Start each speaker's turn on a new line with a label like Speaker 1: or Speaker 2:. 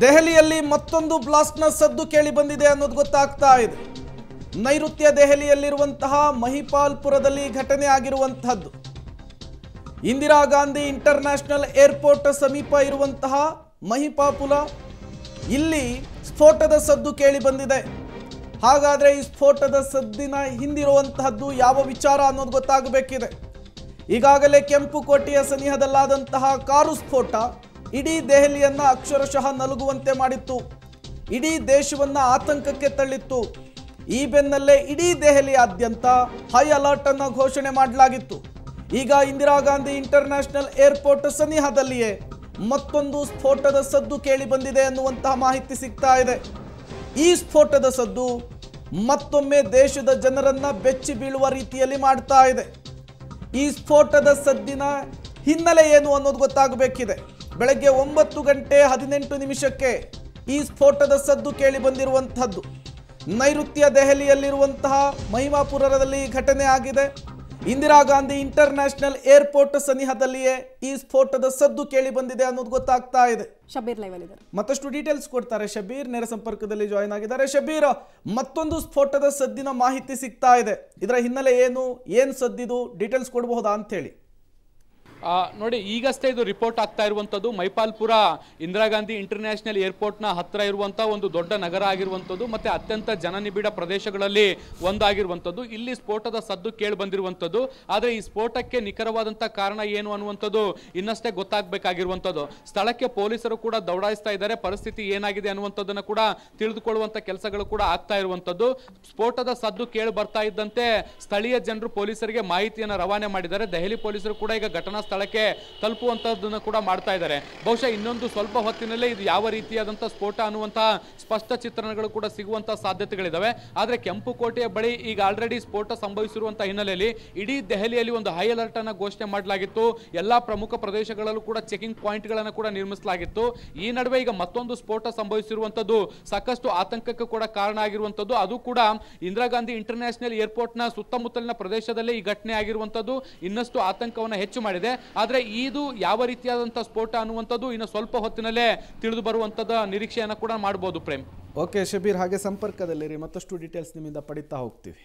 Speaker 1: ದೆಹಲಿಯಲ್ಲಿ ಮತ್ತೊಂದು ಬ್ಲಾಸ್ಟ್ನ ಸದ್ದು ಕೇಳಿ ಬಂದಿದೆ ಅನ್ನೋದು ಗೊತ್ತಾಗ್ತಾ ಇದೆ. ನೈಋತ್ಯ ದೆಹಲಿಯಲ್ಲಿರುವಂತಹ ಮಹಿಪಾಲ್ಪುರದಲ್ಲಿ ಘಟನೆ ಆಗಿರುವಂತಹದ್ದು. ಇಂದಿರಾ ಗಾಂಧಿ ಇಂಟರ್ನ್ಯಾಷನಲ್ ಏರ್ಪೋರ್ಟ್ ಸಮೀಪ ಇರುವಂತಹ ಮಹಿಪಾಪುರ, ಇಲ್ಲಿ ಸ್ಫೋಟದ ಸದ್ದು ಕೇಳಿ ಬಂದಿದೆ. ಹಾಗಾದ್ರೆ ಈ ಸ್ಫೋಟದ ಸದ್ದಿನ ಹಿಂದಿರುವಂತಹದ್ದು ಯಾವ ವಿಚಾರ ಅನ್ನೋದು ಗೊತ್ತಾಗಬೇಕಿದೆ. ಈಗಾಗಲೇ ಕೆಂಪುಕೋಟೆಯ ಸನಿಹದಲ್ಲಾದಂತಹ ಕಾರು ಸ್ಫೋಟ ಇಡೀ ದೆಹಲಿಯನ್ನ ಅಕ್ಷರಶಃ ನಲುಗುವಂತೆ ಮಾಡಿತ್ತು. ಇಡೀ ದೇಶವನ್ನ ಆತಂಕಕ್ಕೆ ತಳ್ಳಿತ್ತು. ಈ ಬೆನ್ನಲ್ಲೇ ಇಡೀ ದೆಹಲಿಯಾದ್ಯಂತ ಹೈ ಅಲರ್ಟ್ ಅನ್ನು ಘೋಷಣೆ ಮಾಡಲಾಗಿತ್ತು. ಈಗ ಇಂದಿರಾ ಗಾಂಧಿ ಇಂಟರ್ನ್ಯಾಷನಲ್ ಏರ್ಪೋರ್ಟ್ ಸನಿಹದಲ್ಲಿಯೇ ಮತ್ತೊಂದು ಸ್ಫೋಟದ ಸದ್ದು ಕೇಳಿ ಬಂದಿದೆ ಅನ್ನುವಂತಹ ಮಾಹಿತಿ ಸಿಗ್ತಾ ಇದೆ. ಈ ಸ್ಫೋಟದ ಸದ್ದು ಮತ್ತೊಮ್ಮೆ ದೇಶದ ಜನರನ್ನ ಬೆಚ್ಚಿ ಬೀಳುವ ರೀತಿಯಲ್ಲಿ ಮಾಡ್ತಾ ಇದೆ. ಈ ಸ್ಫೋಟದ ಸದ್ದಿನ ಹಿನ್ನೆಲೆ ಏನು ಅನ್ನೋದು ಗೊತ್ತಾಗಬೇಕಿದೆ. ಬೆಳಗ್ಗೆ 9:18 ಈ ಸ್ಫೋಟದ ಸದ್ದು ಕೇಳಿ ಬಂದಿರುವಂತಹದ್ದು. ನೈಋತ್ಯ ದೆಹಲಿಯಲ್ಲಿರುವಂತಹ ಮಹಿಮಾಪುರದಲ್ಲಿ ಘಟನೆ ಆಗಿದೆ. ಇಂದಿರಾ ಗಾಂಧಿ ಇಂಟರ್ನ್ಯಾಷನಲ್ ಏರ್ಪೋರ್ಟ್ ಸನಿಹದಲ್ಲಿಯೇ ಈ ಸ್ಫೋಟದ ಸದ್ದು ಕೇಳಿ ಬಂದಿದೆ ಅನ್ನೋದು ಗೊತ್ತಾಗ್ತಾ ಇದೆ.
Speaker 2: ಶಬೀರ್ ಲೈವ್ ಅಲ್ಲಿ ಇದ್ದಾರೆ,
Speaker 1: ಮತ್ತಷ್ಟು ಡೀಟೇಲ್ಸ್ ಕೊಡ್ತಾರೆ. ಶಬೀರ್ ನೇರ ಸಂಪರ್ಕದಲ್ಲಿ ಜಾಯಿನ್ ಆಗಿದ್ದಾರೆ. ಶಬೀರ್, ಮತ್ತೊಂದು ಸ್ಫೋಟದ ಸದ್ದಿನ ಮಾಹಿತಿ ಸಿಗ್ತಾ ಇದೆ. ಇದರ ಹಿನ್ನೆಲೆ ಏನು ಸದ್ದಿದು ಡೀಟೇಲ್ಸ್ ಕೊಡಬಹುದಾ ಅಂತ ಹೇಳಿ?
Speaker 3: ನೋಡಿ, ಈಗಷ್ಟೇ ಇದು ರಿಪೋರ್ಟ್ ಆಗ್ತಾ ಇರುವಂಥದ್ದು. ಮೈಪಾಲ್ಪುರ ಇಂದಿರಾ ಗಾಂಧಿ ಇಂಟರ್ನ್ಯಾಷನಲ್ ಏರ್ಪೋರ್ಟ್ನ ಹತ್ತಿರ ಇರುವಂಥ ಒಂದು ದೊಡ್ಡ ನಗರ ಆಗಿರುವಂಥದ್ದು ಮತ್ತು ಅತ್ಯಂತ ಜನನಿಬಿಡ ಪ್ರದೇಶಗಳಲ್ಲಿ ಒಂದಾಗಿರುವಂಥದ್ದು. ಇಲ್ಲಿ ಸ್ಫೋಟದ ಸದ್ದು ಕೇಳಿ ಬಂದಿರುವಂಥದ್ದು. ಆದರೆ ಈ ಸ್ಫೋಟಕ್ಕೆ ನಿಖರವಾದಂಥ ಕಾರಣ ಏನು ಅನ್ನುವಂಥದ್ದು ಇನ್ನಷ್ಟೇ ಗೊತ್ತಾಗಬೇಕಾಗಿರುವಂಥದ್ದು. ಸ್ಥಳಕ್ಕೆ ಪೊಲೀಸರು ಕೂಡ ದೌಡಾಯಿಸ್ತಾ ಇದ್ದಾರೆ. ಪರಿಸ್ಥಿತಿ ಏನಾಗಿದೆ ಅನ್ನುವಂಥದ್ದನ್ನು ಕೂಡ ತಿಳಿದುಕೊಳ್ಳುವಂಥ ಕೆಲಸಗಳು ಕೂಡ ಆಗ್ತಾ ಇರುವಂಥದ್ದು. ಸ್ಫೋಟದ ಸದ್ದು ಕೇಳಿ ಬರ್ತಾ ಇದ್ದಂತೆ ಸ್ಥಳೀಯ ಜನರು ಪೊಲೀಸರಿಗೆ ಮಾಹಿತಿಯನ್ನು ರವಾನೆ ಮಾಡಿದ್ದಾರೆ. ದೆಹಲಿ ಪೊಲೀಸರು ಕೂಡ ಈಗ ಘಟನಾ ಸ್ಥಳಕ್ಕೆ ತಲುಪುವಂತದ್ದನ್ನು ಕೂಡ ಮಾಡ್ತಾ ಇದ್ದಾರೆ. ಬಹುಶಃ ಇನ್ನೊಂದು ಸ್ವಲ್ಪ ಹೊತ್ತಿನಲ್ಲೇ ಇದು ಯಾವ ರೀತಿಯಾದಂತಹ ಸ್ಫೋಟ ಅನ್ನುವಂತಹ ಸ್ಪಷ್ಟ ಚಿತ್ರಣಗಳು ಕೂಡ ಸಿಗುವಂತಹ ಸಾಧ್ಯತೆಗಳಿದಾವೆ. ಆದರೆ ಕೆಂಪುಕೋಟೆಯ ಬಳಿ ಈಗ ಆಲ್ರೆಡಿ ಸ್ಫೋಟ ಸಂಭವಿಸಿರುವಂತಹ ಹಿನ್ನೆಲೆಯಲ್ಲಿ ಇಡೀ ದೆಹಲಿಯಲ್ಲಿ ಒಂದು ಹೈ ಅಲರ್ಟ್ ಅನ್ನು ಘೋಷಣೆ ಮಾಡಲಾಗಿತ್ತು. ಎಲ್ಲಾ ಪ್ರಮುಖ ಪ್ರದೇಶಗಳಲ್ಲೂ ಕೂಡ ಚೆಕಿಂಗ್ ಪಾಯಿಂಟ್ ಗಳನ್ನು ಕೂಡ ನಿರ್ಮಿಸಲಾಗಿತ್ತು. ಈ ನಡುವೆ ಈಗ ಮತ್ತೊಂದು ಸ್ಫೋಟ ಸಂಭವಿಸಿರುವಂತದ್ದು ಸಾಕಷ್ಟು ಆತಂಕಕ್ಕೆ ಕೂಡ ಕಾರಣ ಆಗಿರುವಂತದ್ದು. ಅದು ಕೂಡ ಇಂದಿರಾ ಗಾಂಧಿ ಇಂಟರ್ನ್ಯಾಷನಲ್ ಏರ್ಪೋರ್ಟ್ ನ ಸುತ್ತಮುತ್ತಲಿನ ಪ್ರದೇಶದಲ್ಲಿ ಈ ಘಟನೆ ಆಗಿರುವಂತದ್ದು ಇನ್ನಷ್ಟು ಆತಂಕವನ್ನು ಹೆಚ್ಚು ಮಾಡಿದೆ. ಆದರೆ ಇದು ಯಾವ ರೀತಿಯಾದಂತಹ ಸ್ಫೋಟ ಅನ್ನುವಂಥದ್ದು ಇನ್ನು ಸ್ವಲ್ಪ ಹೊತ್ತಿನಲ್ಲೇ ತಿಳಿದು ಬರುವಂತದ ನಿರೀಕ್ಷೆಯನ್ನು ಕೂಡ ಮಾಡಬಹುದು. ಪ್ರೇಮ್,
Speaker 1: ಓಕೆ ಶಬೀರ್, ಹಾಗೆ ಸಂಪರ್ಕದಲ್ಲಿರಿ, ಮತ್ತಷ್ಟು ಡೀಟೇಲ್ಸ್ ನಿಮ್ಮಿಂದ ಪಡಿತಾ ಹೋಗ್ತೀವಿ.